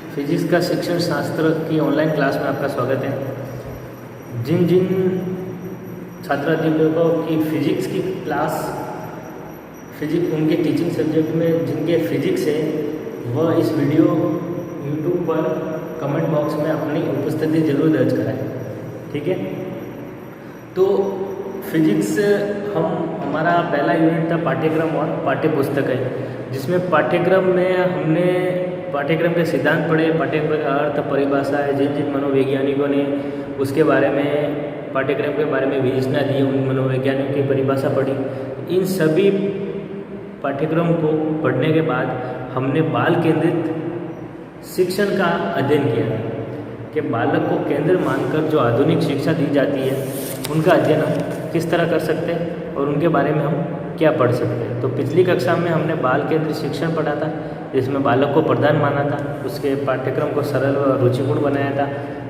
Physics का शिक्षण शास्त्र की ऑनलाइन क्लास में आपका स्वागत है। जिन जिन छात्रार्थियों की फिजिक्स की क्लास उनके टीचिंग सब्जेक्ट में जिनके फिजिक्स है वह इस वीडियो यूट्यूब पर कमेंट बॉक्स में अपनी उपस्थिति जरूर दर्ज कराएं, ठीक है। तो फिजिक्स हमारा पहला यूनिट था पाठ्यक्रम और पाठ्य पुस्तक है, जिसमें पाठ्यक्रम में हमने पाठ्यक्रम के सिद्धांत पढ़े, पाठ्यक्रम का अर्थ, परिभाषा है, जिन जिन मनोवैज्ञानिकों ने उसके बारे में पाठ्यक्रम के बारे में विवेचना दी, उन मनोवैज्ञानिकों की परिभाषा पढ़ी। इन सभी पाठ्यक्रम को पढ़ने के बाद हमने बाल केंद्रित शिक्षण का अध्ययन किया कि बालक को केंद्र मानकर जो आधुनिक शिक्षा दी जाती है उनका अध्ययन हम किस तरह कर सकते हैं और उनके बारे में हम क्या पढ़ सकते हैं। तो पिछली कक्षा में हमने बाल केंद्रित शिक्षण पढ़ा था, जिसमें बालक को प्रधान माना था, उसके पाठ्यक्रम को सरल और रुचिपूर्ण बनाया था,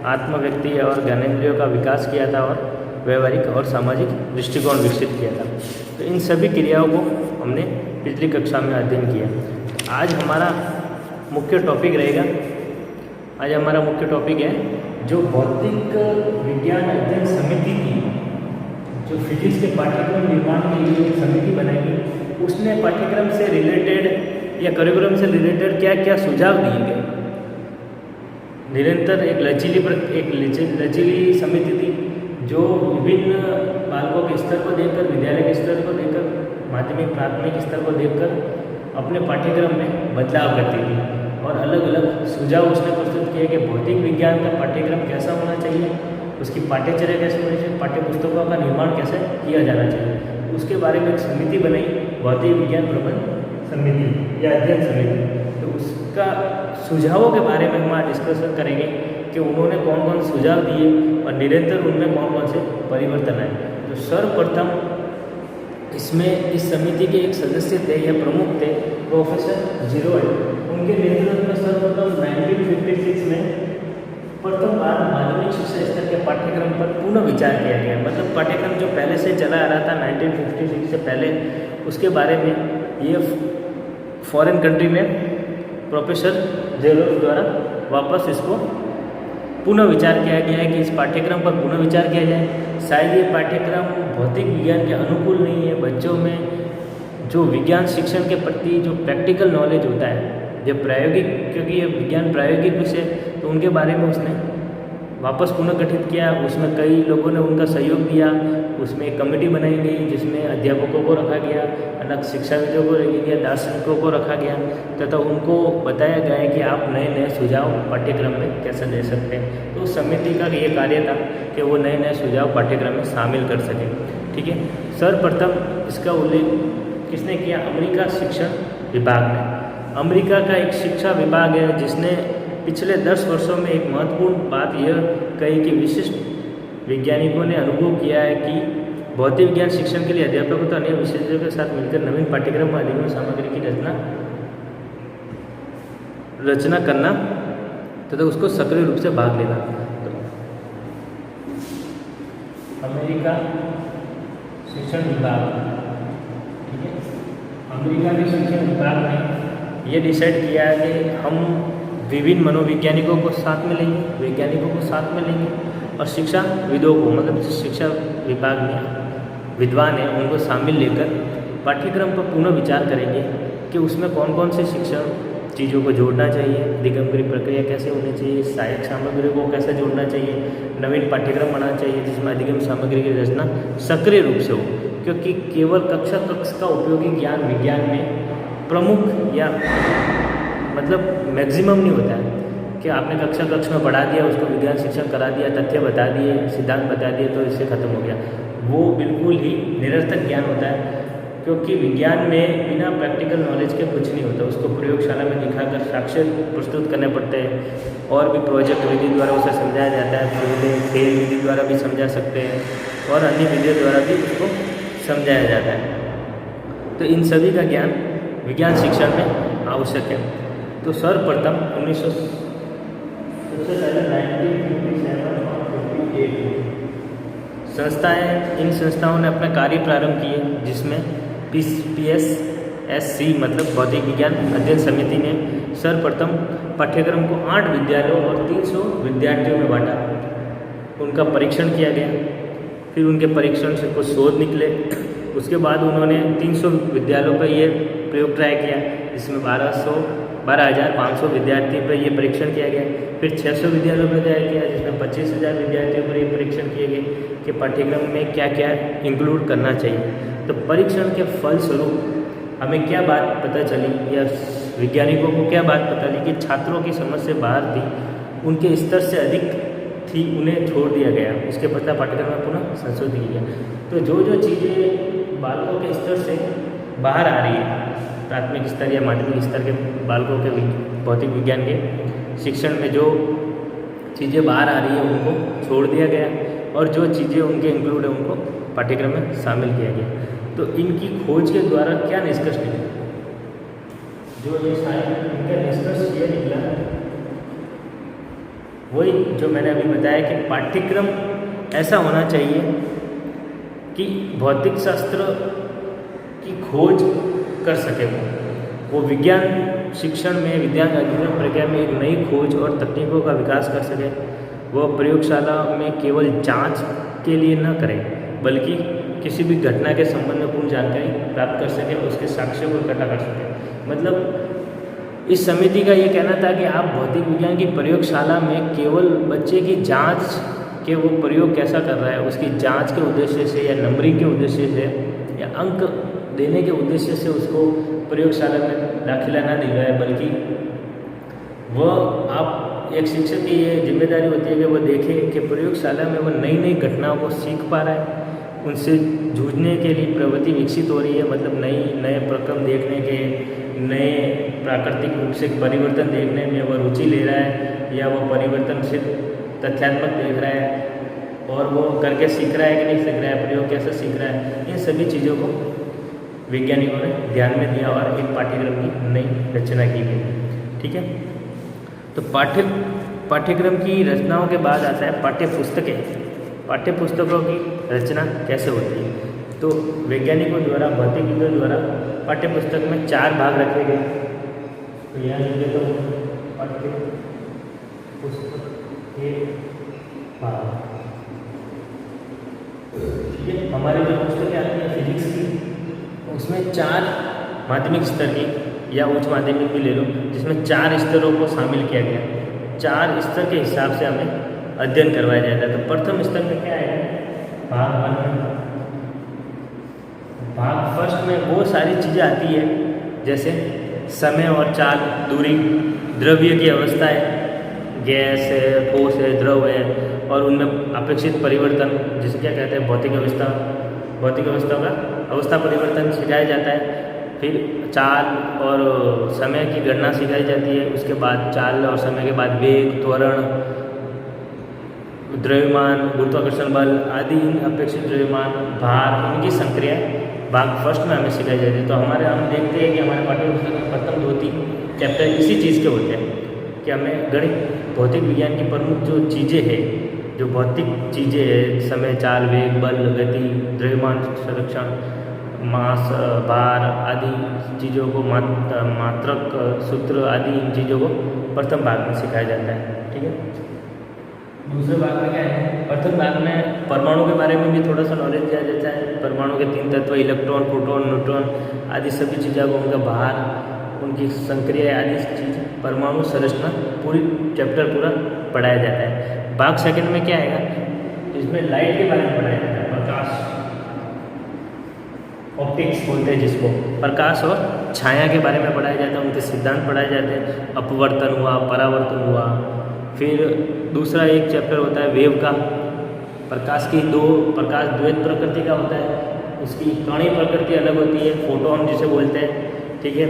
आत्म व्यक्ति और ज्ञानेंद्रियों का विकास किया था और व्यवहारिक और सामाजिक दृष्टिकोण विकसित किया था। तो इन सभी क्रियाओं को हमने पिछली कक्षा में अध्ययन किया। आज हमारा मुख्य टॉपिक रहेगा, आज हमारा मुख्य टॉपिक है जो भौतिक विज्ञान अध्ययन समिति की जो फिजिक्स के पाठ्यक्रम निर्माण के लिए एक समिति बनाएगी, उसने पाठ्यक्रम से रिलेटेड या करिकुलम से रिलेटेड क्या क्या सुझाव दिए गए। निरंतर एक लचीली समिति थी जो विभिन्न बालकों के स्तर को देखकर, विद्यालय के स्तर को देखकर, माध्यमिक प्राथमिक स्तर को देखकर अपने पाठ्यक्रम में बदलाव करती थी और अलग अलग सुझाव उसने प्रस्तुत किए कि भौतिक विज्ञान का पाठ्यक्रम कैसा होना चाहिए, उसकी पाठ्यचर्या कैसे होनी चाहिए, पाठ्य पुस्तकों का निर्माण कैसे किया जाना चाहिए। उसके बारे में एक समिति बनाई, भौतिक विज्ञान प्रबंध समिति या अध्ययन समिति। तो उसका सुझावों के बारे में हम आज डिस्कशन करेंगे कि उन्होंने कौन कौन सुझाव दिए और निरंतर उनमें कौन कौन से परिवर्तन आए। तो सर्वप्रथम इसमें इस समिति के एक सदस्य थे या प्रमुख थे प्रोफेसर जीरोल्ड। उनके नेतृत्व में सर्वप्रथम 1956 में प्रथम बार माध्यमिक शिक्षा स्तर के पाठ्यक्रम पर पुनः विचार किया गया। मतलब पाठ्यक्रम जो पहले से चला आ रहा था 1956 से पहले, उसके बारे में ये फॉरेन कंट्री में प्रोफेसर जेरोल्ड द्वारा वापस इसको पुनः विचार किया गया है कि इस पाठ्यक्रम पर पुनः विचार किया जाए। शायद ये पाठ्यक्रम भौतिक विज्ञान के अनुकूल नहीं है। बच्चों में जो विज्ञान शिक्षण के प्रति जो प्रैक्टिकल नॉलेज होता है, जो प्रायोगिक, क्योंकि ये विज्ञान प्रायोगिक विषय, तो उनके बारे में उसने वापस पुनः गठित किया। उसमें कई लोगों ने उनका सहयोग दिया। उसमें एक कमेटी बनाई गई जिसमें अध्यापकों को रखा गया, अलग शिक्षाविदों को रखा गया, दार्शनिकों को रखा गया तथा उनको बताया गया है कि आप नए नए सुझाव पाठ्यक्रम में कैसे दे सकते हैं। तो समिति का ये कार्य था कि वो नए नए सुझाव पाठ्यक्रम में शामिल कर सकें, ठीक है। सर्वप्रथम इसका उल्लेख किसने किया? अमेरिका शिक्षण विभाग ने। अमेरिका का एक शिक्षा विभाग है जिसने पिछले 10 वर्षों में एक महत्वपूर्ण बात यह कही कि विशिष्ट वैज्ञानिकों ने अनुभव किया है कि भौतिक विज्ञान शिक्षण के लिए अध्यापकों तथा अन्य विशेषज्ञों के साथ मिलकर नवीन पाठ्यक्रम और अधिगम सामग्री की रचना करना तथा उसको सक्रिय रूप से भाग लेना। तो अमेरिका शिक्षण विभाग, ठीक है, अमेरिका के शिक्षण विभाग ने ये डिसाइड किया है कि हम विभिन्न मनोवैज्ञानिकों को साथ में लेंगे, वैज्ञानिकों को साथ में लेंगे और शिक्षाविदों को, मतलब शिक्षा विभाग में विद्वान हैं उनको शामिल लेकर पाठ्यक्रम पर पुनः विचार करेंगे कि उसमें कौन कौन से शिक्षण चीज़ों को जोड़ना चाहिए, दिगंबरी प्रक्रिया कैसे होनी चाहिए, सहायक सामग्री को कैसे जोड़ना चाहिए, नवीन पाठ्यक्रम बनाना चाहिए जिसमें अधिगम सामग्री की रचना सक्रिय रूप से हो। क्योंकि केवल कक्षा का उपयोगी ज्ञान विज्ञान में प्रमुख या मतलब मैक्सिमम नहीं होता है कि आपने कक्षा में पढ़ा दिया, उसको विज्ञान शिक्षण करा दिया, तथ्य बता दिए, सिद्धांत बता दिए तो इससे ख़त्म हो गया। वो बिल्कुल ही निरर्थक ज्ञान होता है, क्योंकि विज्ञान में बिना प्रैक्टिकल नॉलेज के कुछ नहीं होता। उसको प्रयोगशाला में दिखाकर साक्ष्य प्रस्तुत करने पड़ते हैं और भी प्रोजेक्ट विधि द्वारा उसे समझाया जाता है, खेल विधि द्वारा भी समझा सकते हैं और अन्य विधियों द्वारा भी उसको समझाया जाता है। तो इन सभी का ज्ञान विज्ञान शिक्षण में आवश्यक है। तो सर्वप्रथम 1957 और 58 संस्थाएं, इन संस्थाओं ने अपना कार्य प्रारंभ किए, जिसमें PSSC मतलब भौतिक विज्ञान अध्ययन समिति ने सर्वप्रथम पाठ्यक्रम को 8 विद्यालयों और 300 विद्यार्थियों में बांटा। उनका परीक्षण किया गया, फिर उनके परीक्षण से कुछ शोध निकले। उसके बाद उन्होंने 300 विद्यालयों पर ये प्रयोग ट्राई किया, जिसमें 12,500 विद्यार्थियों पर ये परीक्षण किया गया। फिर 600 विद्यालयों पर ट्राई किया, जिसमें 25,000 विद्यार्थियों पर ये परीक्षण किए गए कि पाठ्यक्रम में क्या क्या इंक्लूड करना चाहिए। तो परीक्षण के फलस्वरूप हमें क्या बात पता चली, या वैज्ञानिकों को क्या बात पता चली कि छात्रों की समझ से बाहर थी, उनके स्तर से अधिक थी, उन्हें छोड़ दिया गया। उसके पश्चात पाठ्यक्रम में पुनः संशोधित किया गया। तो जो चीज़ें बालकों के स्तर से बाहर आ रही है, प्राथमिक स्तर या माध्यमिक स्तर के बालकों के भौतिक विज्ञान के शिक्षण में जो चीज़ें बाहर आ रही है उनको छोड़ दिया गया, और जो चीज़ें उनके इंक्लूड है उनको पाठ्यक्रम में शामिल किया गया। तो इनकी खोज के द्वारा क्या निष्कर्ष निकला, जो ये सारे इनका निष्कर्ष ये निकला, वही जो मैंने अभी बताया कि पाठ्यक्रम ऐसा होना चाहिए कि भौतिक शास्त्र की खोज कर सके। वो विज्ञान शिक्षण में, विज्ञान अध्ययन प्रक्रिया में एक नई खोज और तकनीकों का विकास कर सके। वह प्रयोगशाला में केवल जांच के लिए न करे, बल्कि किसी भी घटना के संबंध में पूर्ण जानकारी प्राप्त कर सके, उसके साक्ष्यों को इकट्ठा कर सके। मतलब इस समिति का ये कहना था कि आप भौतिक विज्ञान की प्रयोगशाला में केवल बच्चे की जांच के वो प्रयोग कैसा कर रहा है, उसकी जांच के उद्देश्य से या नंबरिंग के उद्देश्य से या अंक देने के उद्देश्य से उसको प्रयोगशाला में दाखिला ना दिलवाए, बल्कि वह आप एक शिक्षक की ये जिम्मेदारी होती है कि वह देखे कि प्रयोगशाला में वह नई नई घटनाओं को सीख पा रहा है, उनसे जूझने के लिए प्रवृत्ति विकसित हो रही है। मतलब नए प्रक्रम देखने के, नए प्राकृतिक रूप से परिवर्तन देखने में वह रुचि ले रहा है, या वो परिवर्तन सिर्फ तथ्यात्मक देख रहा है और वो करके सीख रहा है कि नहीं सीख रहा है, प्रयोग कैसे सीख रहा है। इन सभी चीज़ों को वैज्ञानिकों ने ध्यान में दिया और एक पाठ्यक्रम की नई रचना की गई। ठीक है, तो पाठ्यक्रम की रचनाओं के बाद आता है पाठ्यपुस्तकों की रचना कैसे होती है। तो वैज्ञानिकों द्वारा, भौतिक विज्ञान द्वारा पाठ्यपुस्तक में 4 भाग रखे गए। तो यहाँ लिखे तो पाठ्यपुस्तक के भाग, ठीक है। हमारी जो पुस्तकें आती हैं फिजिक्स की, उसमें 4 माध्यमिक स्तर की या उच्च माध्यमिक भी ले लो, जिसमें 4 स्तरों को शामिल किया गया। 4 स्तर के हिसाब से हमें अध्ययन करवाया जाता है। तो प्रथम स्तर में क्या है, भाग 1 में, भाग फर्स्ट में वो सारी चीज़ें आती है जैसे समय और चाल, दूरी, द्रव्य की अवस्था है, गैस है, ठोस है, द्रव है, और उनमें अपेक्षित परिवर्तन, जिसे क्या कहते हैं भौतिक अवस्था का अवस्था परिवर्तन सिखाया जाता है। फिर चाल और समय की गणना सिखाई जाती है। उसके बाद चाल और समय के बाद वेग, त्वरण, द्रव्यमान, गुरुत्वाकर्षण बल आदि, अपेक्षित द्रव्यमान, भार, इनकी संक्रियाएं भाग फर्स्ट में हमें सिखाई जाती है। तो हम देखते हैं कि हमारे पाठ्यपुस्तक में प्रथम 2-3 चैप्टर इसी चीज़ के होते हैं कि हमें गणित, भौतिक विज्ञान की प्रमुख जो चीज़ें हैं, जो भौतिक चीज़ें हैं, समय, चाल, वेग, बल, गति, द्रव्यमान, संरक्षण, मास, भार आदि चीज़ों को, मात्रक सूत्र आदि इन चीज़ों को प्रथम भाग में सिखाया जाता है। ठीक है, दूसरे भाग में क्या है, प्रथम भाग में परमाणु के बारे में भी थोड़ा सा नॉलेज दिया जाता है। परमाणु के 3 तत्व, इलेक्ट्रॉन, प्रोटॉन, न्यूट्रॉन आदि सभी चीज़ों को, उनका भार, उनकी संक्रिया आदि चीज़, परमाणु संरचना पूरी चैप्टर पूरा पढ़ाया जाता है। भाग सेकंड में क्या आएगा, इसमें लाइट के बारे में पढ़ाया जाता है, प्रकाश, ऑप्टिक्स बोलते हैं जिसको, प्रकाश और छाया के बारे में पढ़ाया जाता है, उनके सिद्धांत पढ़ाए जाते हैं, अपवर्तन हुआ, परावर्तन हुआ। फिर दूसरा एक चैप्टर होता है वेव का, प्रकाश द्वैत प्रकृति का होता है, उसकी कणीय प्रकृति अलग होती है, फोटोन जिसे बोलते हैं, ठीक है,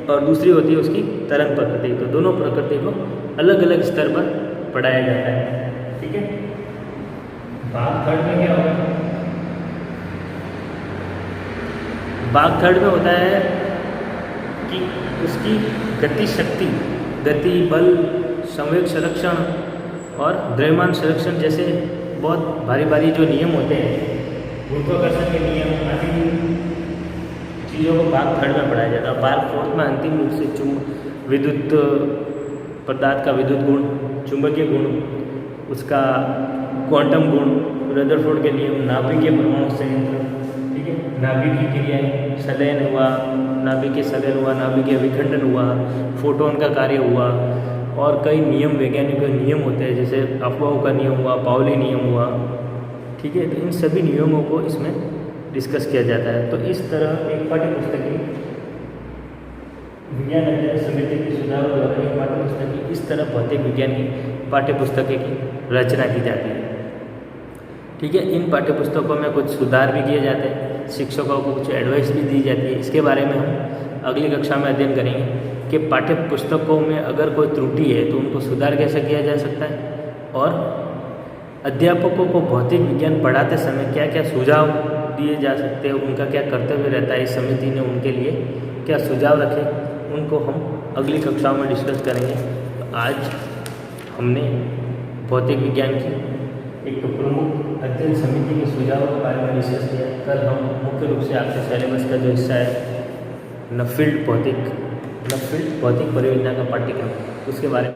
और दूसरी होती है उसकी तरंग प्रकृति। तो दोनों प्रकृति को अलग अलग स्तर पर पढ़ाया जाता है। ठीक है, भाग थर्ड में क्या होगा, भाग थर्ड में होता है कि उसकी गति शक्ति, गति, बल, संवेग संरक्षण और द्रव्यमान संरक्षण जैसे बहुत भारी जो नियम होते हैं, गुरुत्वाकर्षण के नियम आदि चीज़ों को भाग थर्ड में पढ़ाया जाता है। भाग फोर्थ में अंतिम रूप से विद्युत पदार्थ का विद्युत गुण, चुंबकीय गुण, उसका क्वांटम गुण, रदरफोर्ड के नियम, नाभिकीय परमाणु संयंत्र, ठीक है, नाभिकीय क्रियाएं, संलयन हुआ, नाभिकीय संलयन हुआ, नाभिकीय विखंडन हुआ, फोटोन का कार्य हुआ, और कई नियम, वैज्ञानिक नियम होते हैं, जैसे अफवाहों का नियम हुआ, पाउली नियम हुआ, ठीक है। तो इन सभी नियमों को इसमें डिस्कस किया जाता है। तो इस तरह एक पाठ्य पुस्तक की विज्ञान अध्ययन समिति के सुझाव द्वारा एक पाठ्य पुस्तक की इस तरह भौतिक विज्ञान की पाठ्य पुस्तकें की रचना की जाती है, ठीक है। इन पाठ्य पुस्तकों में कुछ सुधार भी किए जाते हैं, शिक्षकों को कुछ एडवाइस भी दी जाती है। इसके बारे में हम अगली कक्षा में अध्ययन करेंगे कि पाठ्य पुस्तकों में अगर कोई त्रुटि है तो उनको सुधार कैसे किया जा सकता है, और अध्यापकों को भौतिक विज्ञान पढ़ाते समय क्या क्या सुझाव दिए जा सकते हैं, उनका क्या कर्तव्य रहता है, इस समिति ने उनके लिए क्या सुझाव रखे, उनको हम अगली कक्षाओं में डिस्कस करेंगे। तो आज हमने भौतिक विज्ञान की एक प्रमुख अध्ययन समिति के सुझावों के बारे में डिस्कस किया। कल हम मुख्य रूप से आपके सिलेबस का जो हिस्सा है नफील्ड भौतिक परियोजना का पाठ्यक्रम, उसके बारे में